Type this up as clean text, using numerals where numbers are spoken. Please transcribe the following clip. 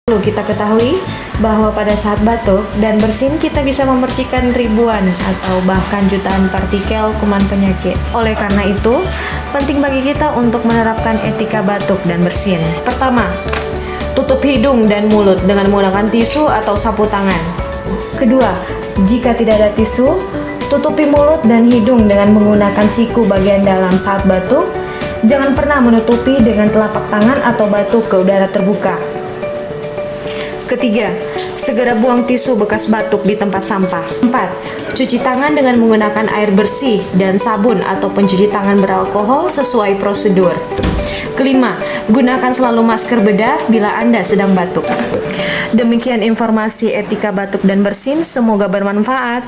Perlu kita ketahui bahwa pada saat batuk dan bersin kita bisa memercikan ribuan atau bahkan jutaan partikel kuman penyakit. Oleh karena itu, penting bagi kita untuk menerapkan etika batuk dan bersin. Pertama, tutup hidung dan mulut dengan menggunakan tisu atau sapu tangan. Kedua, jika tidak ada tisu, tutupi mulut dan hidung dengan menggunakan siku bagian dalam saat batuk. Jangan pernah menutupi dengan telapak tangan atau batuk ke udara terbuka. Ketiga, segera buang tisu bekas batuk di tempat sampah. 4. Cuci tangan dengan menggunakan air bersih dan sabun atau pencuci tangan beralkohol sesuai prosedur. Kelima, gunakan selalu masker bedah bila Anda sedang batuk. Demikian informasi etika batuk dan bersin, semoga bermanfaat.